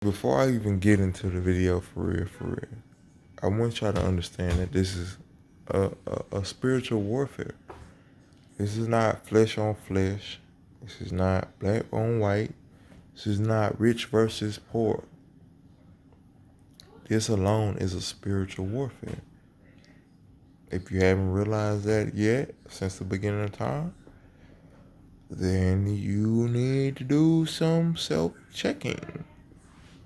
Before I even get into the video for real, I want y'all to understand that this is a spiritual warfare. This is not flesh on flesh. This is not black on white. This is not rich versus poor. This alone is a spiritual warfare. If you haven't realized that yet since the beginning of time, then you need to do some self-checking,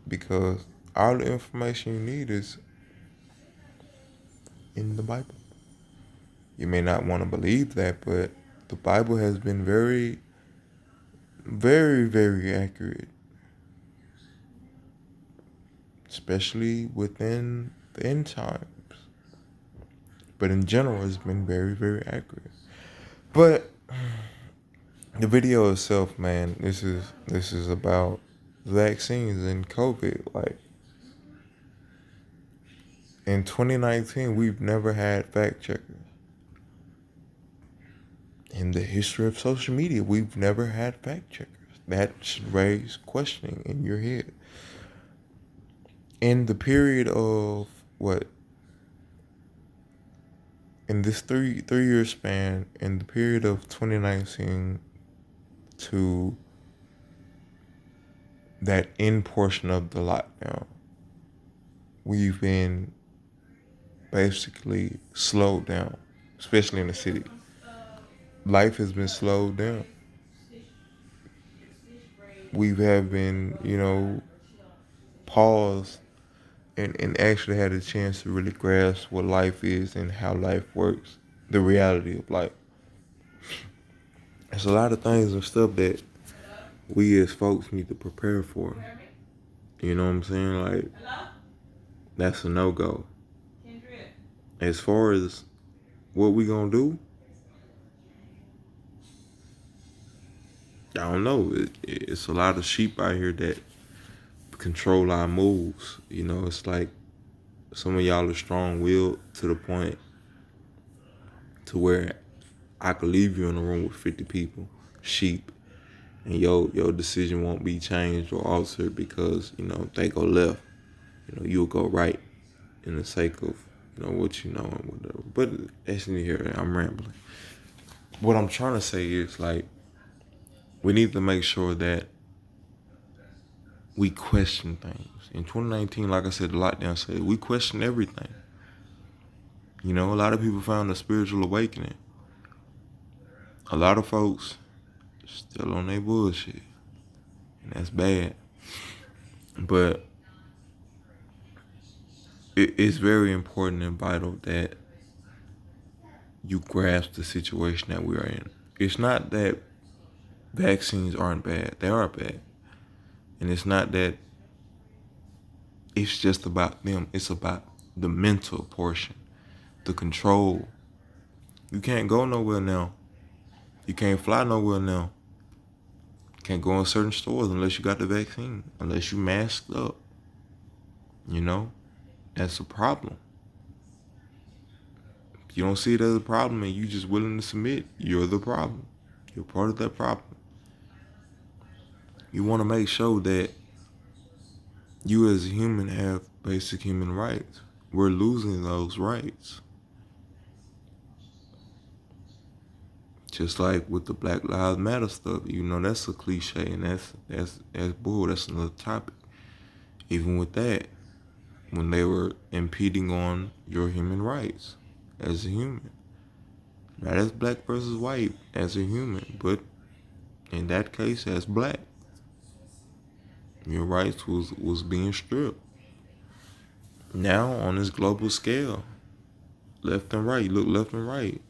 because all the information you need is in the Bible. You may not want to believe that, but the Bible has been very, very, very accurate, especially within the end times. But in general, it's been very, very accurate. But the video itself, man, this is about vaccines and COVID. Like in 2019, we've never had fact checkers. In the history of social media, we've never had fact checkers. That should raise questioning in your head. In the period of what? In this three-year span, in the period of 2019 to that end portion of the lockdown, we've been basically slowed down, especially in the city. Life has been slowed down. We have been, paused and actually had a chance to really grasp what life is and how life works, the reality of life. There's a lot of things and stuff that we as folks need to prepare for. You know what I'm saying? Like, that's a no-go. As far as what we gonna do, I don't know. It's a lot of sheep out here that control our moves. It's like some of y'all are strong-willed to the point to where I could leave you in a room with 50 people, sheep, and your decision won't be changed or altered because, they go left. You'll go right in the sake of, what you know and whatever. But that's in here, I'm rambling. What I'm trying to say is, like, we need to make sure that we question things. In 2019, like I said, the lockdown said, we question everything. A lot of people found a spiritual awakening. A lot of folks still on their bullshit. And that's bad. But it's very important and vital that you grasp the situation that we are in. It's not that vaccines aren't bad. They are bad. And it's not that it's just about them. It's about the mental portion, the control. You can't go nowhere now. You can't fly nowhere now. You can't go in certain stores unless you got the vaccine, unless you masked up. That's a problem. If you don't see it as a problem and you just willing to submit, you're the problem. You're part of that problem. You want to make sure that you as a human have basic human rights. We're losing those rights. Just like with the Black Lives Matter stuff, that's a cliche and that's bull. That's another topic. Even with that, when they were impeding on your human rights as a human, not as black versus white, as a human, but in that case as black, your rights was being stripped. Now on this global scale, left and right, look left and right,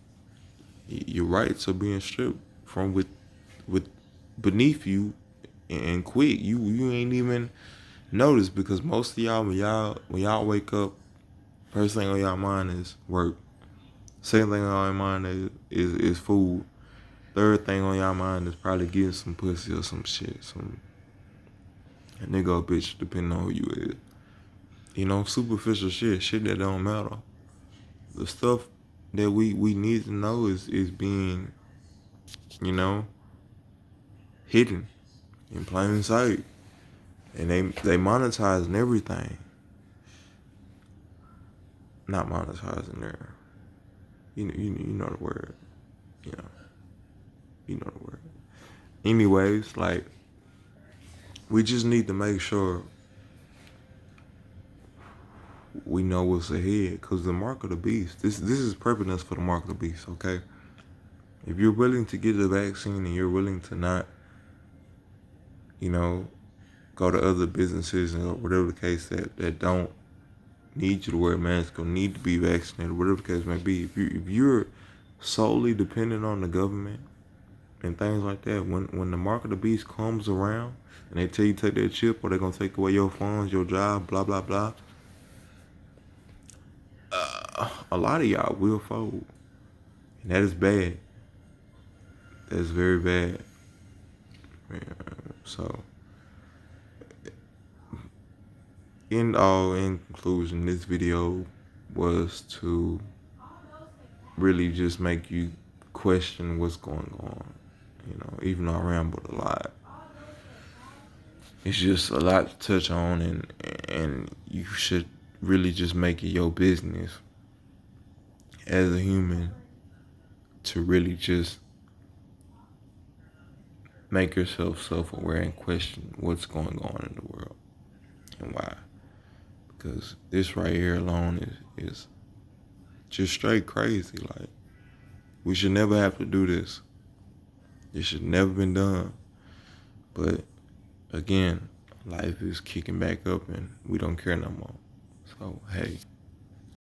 your rights are being stripped from with beneath you and quick. You ain't even noticed, because most of y'all when y'all wake up, first thing on y'all mind is work. Second thing on your mind is food. Third thing on y'all mind is probably getting some pussy or some shit, some a nigga or bitch, depending on who you is. Superficial shit that don't matter. The stuff that we need to know is being, hidden in plain sight. And they monetizing everything. Not monetizing there. You know the word. You know. You know the word. Anyways, like, we just need to make sure we know what's ahead, because the mark of the beast, this is prepping us for the mark of the beast, okay? If you're willing to get the vaccine and you're willing to not, you know, go to other businesses or whatever the case that don't need you to wear a mask or need to be vaccinated, whatever the case may be, if you're solely dependent on the government and things like that, when the mark of the beast comes around and they tell you to take that chip or they're gonna take away your funds, your job, blah blah blah, a lot of y'all will fold, and that is bad. That's very bad. Yeah. So, in conclusion, this video was to really just make you question what's going on. You know, even though I rambled a lot, it's just a lot to touch on, and you should really just make it your business as a human to really just make yourself self-aware and question what's going on in the world and why. Because this right here alone is just straight crazy. Like, we should never have to do this. It should never been done. But again, life is kicking back up and we don't care no more. So, hey.